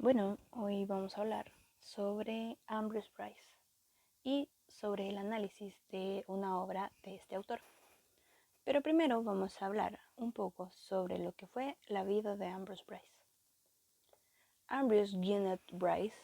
Bueno, hoy vamos a hablar sobre Ambrose Bierce y sobre el análisis de una obra de este autor. Pero primero vamos a hablar un poco sobre lo que fue la vida de Ambrose Bierce. Ambrose Gwinnett Bryce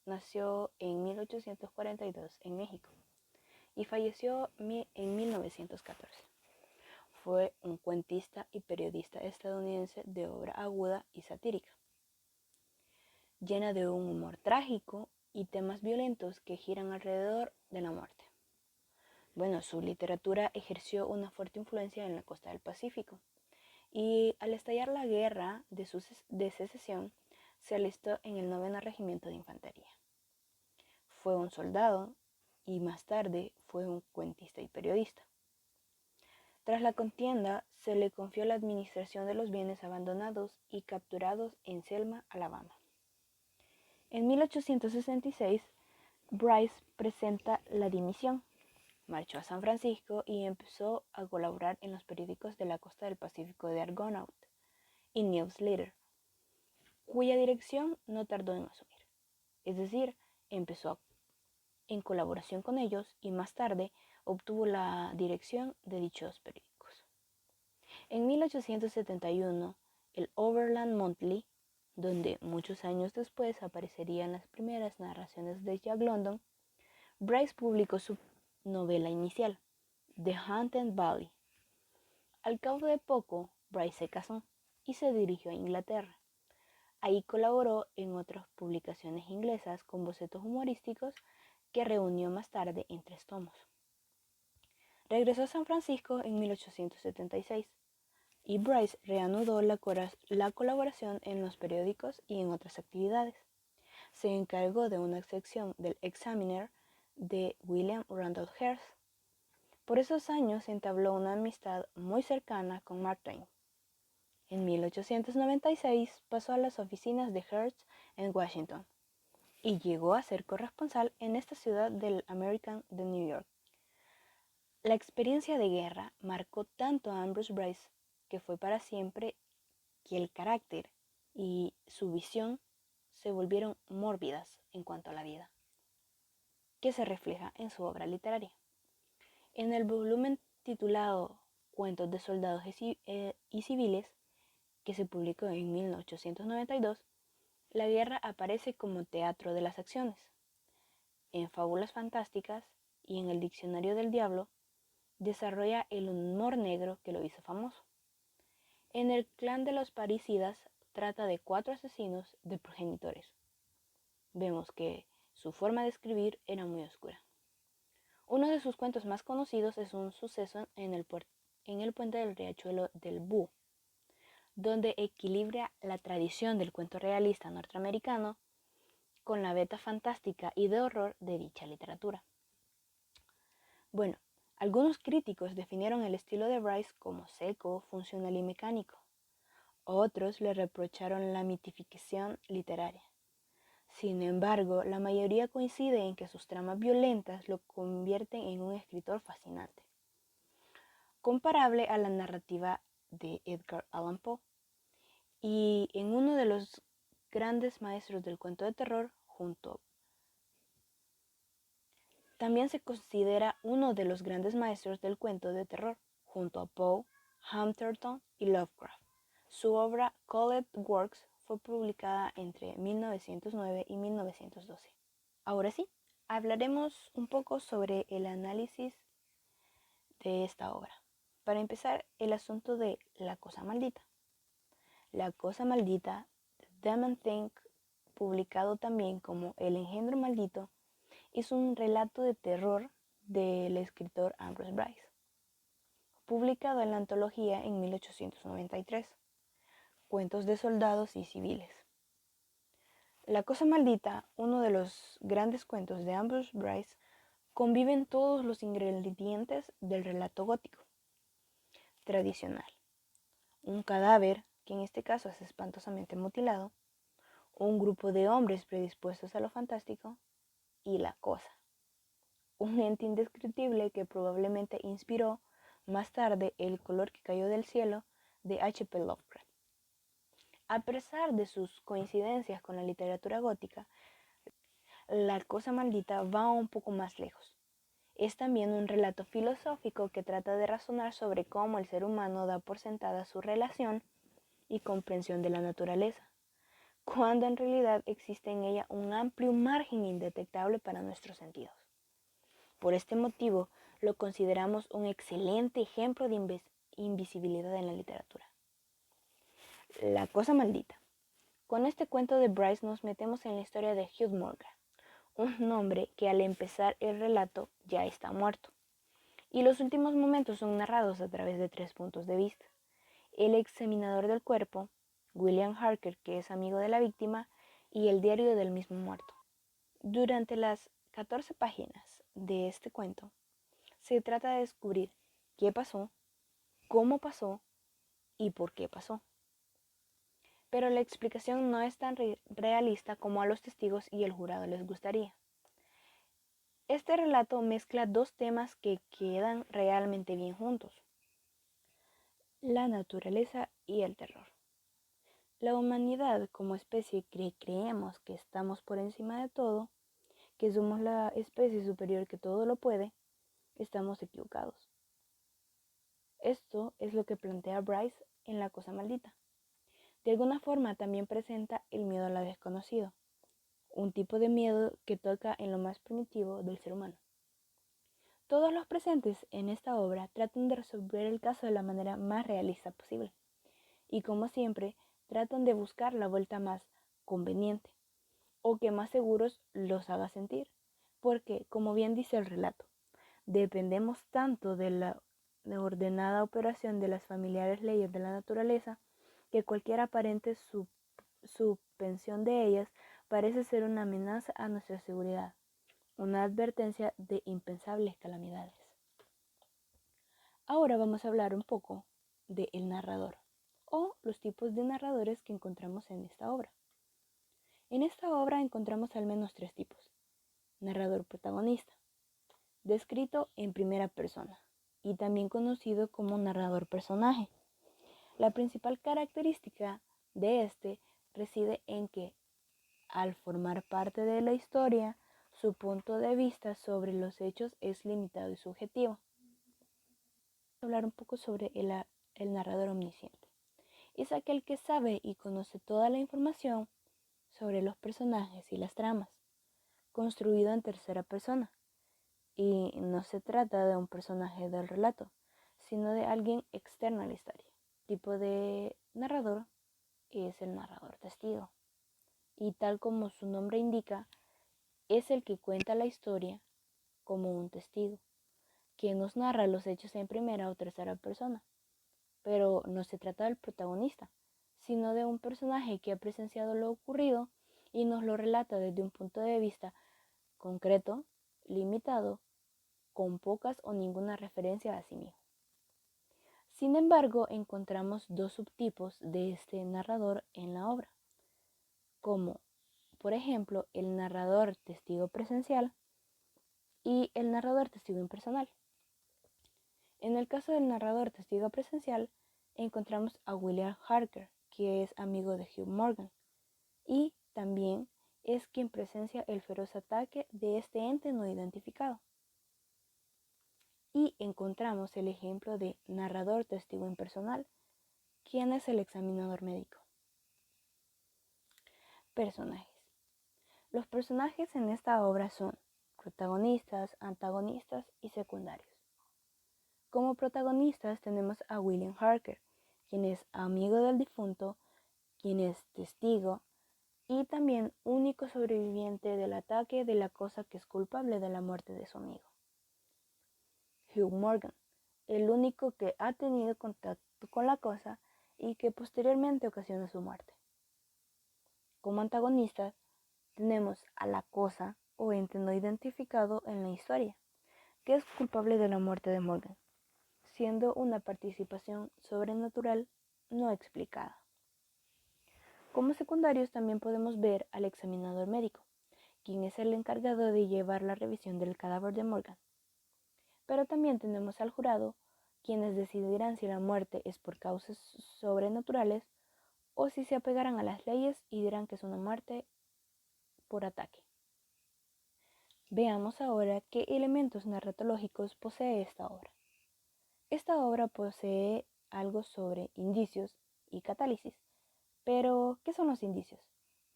nació en 1842 en México y falleció en 1914. Fue un cuentista y periodista estadounidense de obra aguda y satírica, llena de un humor trágico y temas violentos que giran alrededor de la muerte. Bueno, su literatura ejerció una fuerte influencia en la costa del Pacífico y al estallar la guerra de secesión se alistó en el 9º Regimiento de Infantería. Fue un soldado y más tarde fue un cuentista y periodista. Tras la contienda se le confió la administración de los bienes abandonados y capturados en Selma, Alabama. En 1866, Bryce presenta la dimisión, marchó a San Francisco y empezó a colaborar en los periódicos de la costa del Pacífico de Argonaut y News Letter, cuya dirección no tardó en asumir. Es decir, empezó en colaboración con ellos y más tarde obtuvo la dirección de dichos periódicos. En 1871, el Overland Monthly, donde muchos años después aparecerían las primeras narraciones de Jack London, Bryce publicó su novela inicial, The Haunted Valley. Al cabo de poco, Bryce se casó y se dirigió a Inglaterra. Ahí colaboró en otras publicaciones inglesas con bocetos humorísticos que reunió más tarde en 3 tomos. Regresó a San Francisco en 1876 y Bryce reanudó la colaboración en los periódicos y en otras actividades. Se encargó de una sección del Examiner de William Randolph Hearst. Por esos años entabló una amistad muy cercana con Mark Twain. En 1896 pasó a las oficinas de Hearst en Washington y llegó a ser corresponsal en esta ciudad del American de New York. La experiencia de guerra marcó tanto a Ambrose Bryce que fue para siempre que el carácter y su visión se volvieron mórbidas en cuanto a la vida, que se refleja en su obra literaria. En el volumen titulado Cuentos de soldados y civiles, que se publicó en 1892, la guerra aparece como teatro de las acciones. En Fábulas Fantásticas y en el Diccionario del Diablo, desarrolla el humor negro que lo hizo famoso. En El clan de los parricidas trata de 4 asesinos de progenitores. Vemos que su forma de escribir era muy oscura. Uno de sus cuentos más conocidos es un suceso en el puente del riachuelo del Búho, donde equilibra la tradición del cuento realista norteamericano con la beta fantástica y de horror de dicha literatura. Bueno, algunos críticos definieron el estilo de Bryce como seco, funcional y mecánico. Otros le reprocharon la mitificación literaria. Sin embargo, la mayoría coincide en que sus tramas violentas lo convierten en un escritor fascinante, comparable a la narrativa de Edgar Allan Poe, y en uno de los grandes maestros del cuento de terror junto. También se considera uno de los grandes maestros del cuento de terror junto a Poe, Hampton y Lovecraft. Su obra Colored Works fue publicada entre 1909 y 1912. Ahora sí, hablaremos un poco sobre el análisis de esta obra. Para empezar, el asunto de La cosa maldita. La cosa maldita, The Demon Thing, publicado también como El engendro maldito, es un relato de terror del escritor Ambrose Bierce, publicado en la antología en 1893, Cuentos de soldados y civiles. La cosa maldita, uno de los grandes cuentos de Ambrose Bierce, conviven todos los ingredientes del relato gótico tradicional. Un cadáver, que en este caso es espantosamente mutilado, un grupo de hombres predispuestos a lo fantástico y la cosa, un ente indescriptible que probablemente inspiró más tarde El color que cayó del cielo de H.P. Lovecraft. A pesar de sus coincidencias con la literatura gótica, La cosa maldita va un poco más lejos. Es también un relato filosófico que trata de razonar sobre cómo el ser humano da por sentada su relación y comprensión de la naturaleza, cuando en realidad existe en ella un amplio margen indetectable para nuestros sentidos. Por este motivo, lo consideramos un excelente ejemplo de invisibilidad en la literatura. La cosa maldita. Con este cuento de Bryce nos metemos en la historia de Hugh Morgan, un hombre que al empezar el relato ya está muerto, y los últimos momentos son narrados a través de 3 puntos de vista. El examinador del cuerpo, William Harker, que es amigo de la víctima, y el diario del mismo muerto. Durante las 14 páginas de este cuento, se trata de descubrir qué pasó, cómo pasó y por qué pasó. Pero la explicación no es tan realista como a los testigos y el jurado les gustaría. Este relato mezcla dos temas que quedan realmente bien juntos: la naturaleza y el terror. La humanidad como especie creemos que estamos por encima de todo, que somos la especie superior que todo lo puede. Estamos equivocados. Esto es lo que plantea Bryce en La cosa maldita. De alguna forma también presenta el miedo a lo desconocido, un tipo de miedo que toca en lo más primitivo del ser humano. Todos los presentes en esta obra tratan de resolver el caso de la manera más realista posible, y como siempre, tratan de buscar la vuelta más conveniente, o que más seguros los haga sentir, porque, como bien dice el relato, dependemos tanto de la ordenada operación de las familiares leyes de la naturaleza, que cualquier aparente suspensión de ellas parece ser una amenaza a nuestra seguridad, una advertencia de impensables calamidades. Ahora vamos a hablar un poco de el narrador, o los tipos de narradores que encontramos en esta obra. En esta obra encontramos al menos 3 tipos. Narrador protagonista, descrito en primera persona, y también conocido como narrador personaje. La principal característica de este reside en que, al formar parte de la historia, su punto de vista sobre los hechos es limitado y subjetivo. Vamos a hablar un poco sobre el narrador omnisciente. Es aquel que sabe y conoce toda la información sobre los personajes y las tramas, construido en tercera persona. Y no se trata de un personaje del relato, sino de alguien externo a la historia. El tipo de narrador es el narrador testigo. Y tal como su nombre indica, es el que cuenta la historia como un testigo, que nos narra los hechos en primera o tercera persona. Pero no se trata del protagonista, sino de un personaje que ha presenciado lo ocurrido y nos lo relata desde un punto de vista concreto, limitado, con pocas o ninguna referencia a sí mismo. Sin embargo, encontramos 2 subtipos de este narrador en la obra, como por ejemplo el narrador testigo presencial y el narrador testigo impersonal. En el caso del narrador testigo presencial, encontramos a William Harker, que es amigo de Hugh Morgan, y también es quien presencia el feroz ataque de este ente no identificado. Y encontramos el ejemplo de narrador testigo impersonal, quien es el examinador médico. Personajes. Los personajes en esta obra son protagonistas, antagonistas y secundarios. Como protagonistas tenemos a William Harker, quien es amigo del difunto, quien es testigo y también único sobreviviente del ataque de la cosa que es culpable de la muerte de su amigo. Hugh Morgan, el único que ha tenido contacto con la cosa y que posteriormente ocasiona su muerte. Como antagonistas tenemos a la cosa o ente no identificado en la historia, que es culpable de la muerte de Morgan, siendo una participación sobrenatural no explicada. Como secundarios también podemos ver al examinador médico, quien es el encargado de llevar la revisión del cadáver de Morgan. Pero también tenemos al jurado, quienes decidirán si la muerte es por causas sobrenaturales o si se apegarán a las leyes y dirán que es una muerte por ataque. Veamos ahora qué elementos narratológicos posee esta obra. Esta obra posee algo sobre indicios y catálisis. Pero, ¿qué son los indicios?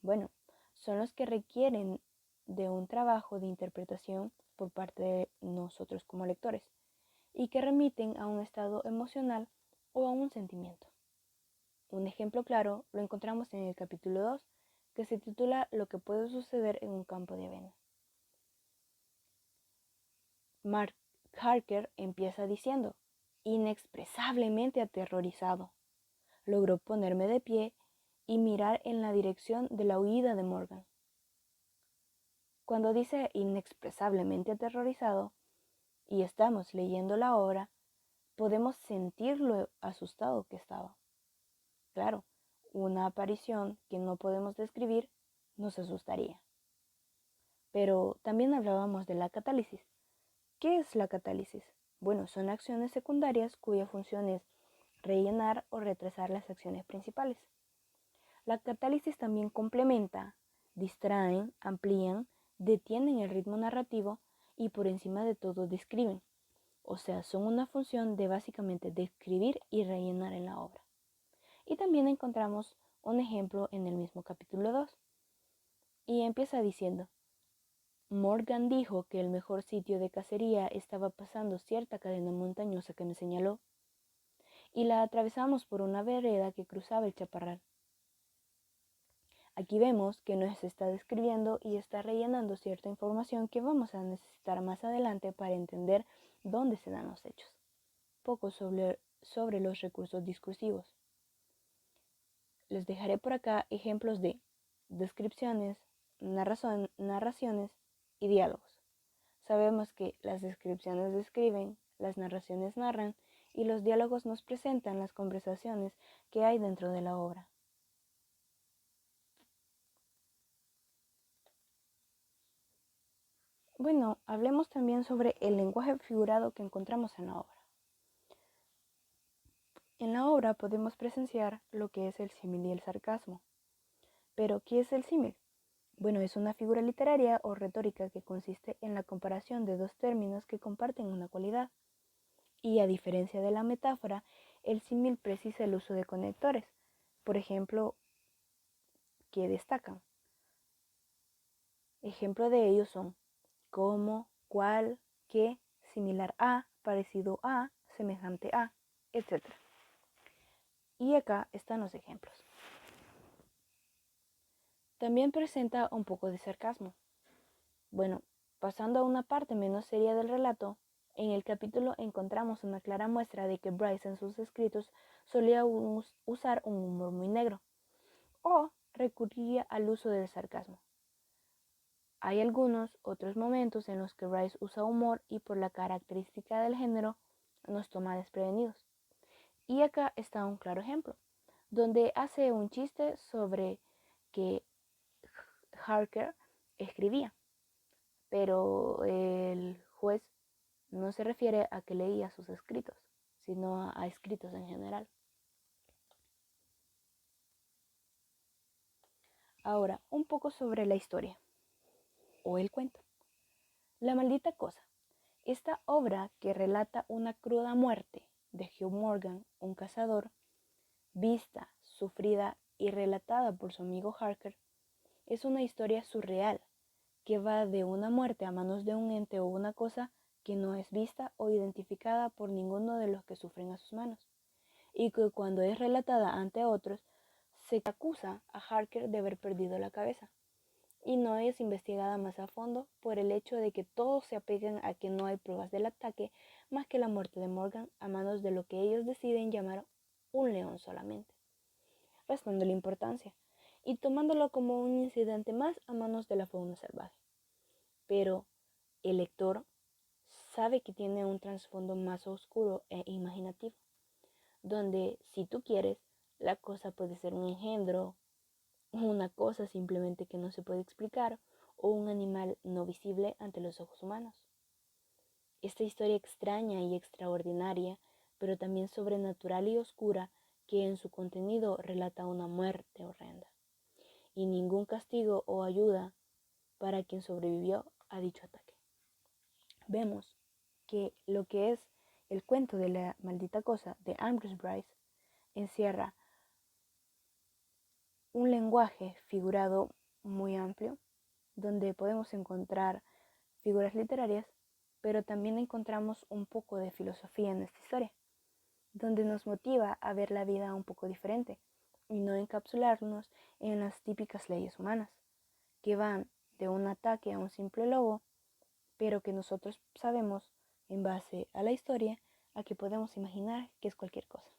Bueno, son los que requieren de un trabajo de interpretación por parte de nosotros como lectores y que remiten a un estado emocional o a un sentimiento. Un ejemplo claro lo encontramos en el capítulo 2, que se titula Lo que puede suceder en un campo de avena. Mark Harker empieza diciendo, inexpresablemente aterrorizado. Logró ponerme de pie y mirar en la dirección de la huida de Morgan. Cuando dice inexpresablemente aterrorizado y estamos leyendo la obra, podemos sentir lo asustado que estaba. Claro, una aparición que no podemos describir nos asustaría. Pero también hablábamos de la catálisis. ¿Qué es la catálisis? Bueno, son acciones secundarias cuya función es rellenar o retrasar las acciones principales. La catálisis también complementa, distraen, amplían, detienen el ritmo narrativo y por encima de todo describen. O sea, son una función de básicamente describir y rellenar en la obra. Y también encontramos un ejemplo en el mismo capítulo 2. Y empieza diciendo, Morgan dijo que el mejor sitio de cacería estaba pasando cierta cadena montañosa que me señaló, y la atravesamos por una vereda que cruzaba el chaparral. Aquí vemos que nos está describiendo y está rellenando cierta información que vamos a necesitar más adelante para entender dónde se dan los hechos. Poco sobre los recursos discursivos. Les dejaré por acá ejemplos de descripciones, narraciones y diálogos. Sabemos que las descripciones describen, las narraciones narran y los diálogos nos presentan las conversaciones que hay dentro de la obra. Bueno, hablemos también sobre el lenguaje figurado que encontramos en la obra. En la obra podemos presenciar lo que es el símil y el sarcasmo. Pero, ¿qué es el símil? Bueno, es una figura literaria o retórica que consiste en la comparación de dos términos que comparten una cualidad. Y a diferencia de la metáfora, el símil precisa el uso de conectores, por ejemplo, que destacan. Ejemplo de ellos son como, cuál, qué, similar a, parecido a, semejante a, etc. Y acá están los ejemplos. También presenta un poco de sarcasmo. Bueno, pasando a una parte menos seria del relato, en el capítulo encontramos una clara muestra de que Bryce en sus escritos solía usar un humor muy negro o recurría al uso del sarcasmo. Hay algunos otros momentos en los que Bryce usa humor y por la característica del género nos toma desprevenidos. Y acá está un claro ejemplo, donde hace un chiste sobre que Harker escribía, pero el juez no se refiere a que leía sus escritos, sino a escritos en general. Ahora, un poco sobre la historia o el cuento. La maldita cosa. Esta obra que relata una cruda muerte de Hugh Morgan, un cazador, vista, sufrida y relatada por su amigo Harker, es una historia surreal que va de una muerte a manos de un ente o una cosa que no es vista o identificada por ninguno de los que sufren a sus manos, y que cuando es relatada ante otros, se acusa a Harker de haber perdido la cabeza, y no es investigada más a fondo por el hecho de que todos se apegan a que no hay pruebas del ataque más que la muerte de Morgan a manos de lo que ellos deciden llamar un león solamente, restándole importancia y tomándolo como un incidente más a manos de la fauna salvaje. Pero el lector sabe que tiene un trasfondo más oscuro e imaginativo, donde, si tú quieres, la cosa puede ser un engendro, una cosa simplemente que no se puede explicar, o un animal no visible ante los ojos humanos. Esta historia extraña y extraordinaria, pero también sobrenatural y oscura, que en su contenido relata una muerte horrenda y ningún castigo o ayuda para quien sobrevivió a dicho ataque. Vemos que lo que es el cuento de la maldita cosa de Ambrose Bierce encierra un lenguaje figurado muy amplio, donde podemos encontrar figuras literarias, pero también encontramos un poco de filosofía en esta historia, donde nos motiva a ver la vida un poco diferente y no encapsularnos en las típicas leyes humanas, que van de un ataque a un simple lobo, pero que nosotros sabemos, en base a la historia, a que podemos imaginar que es cualquier cosa.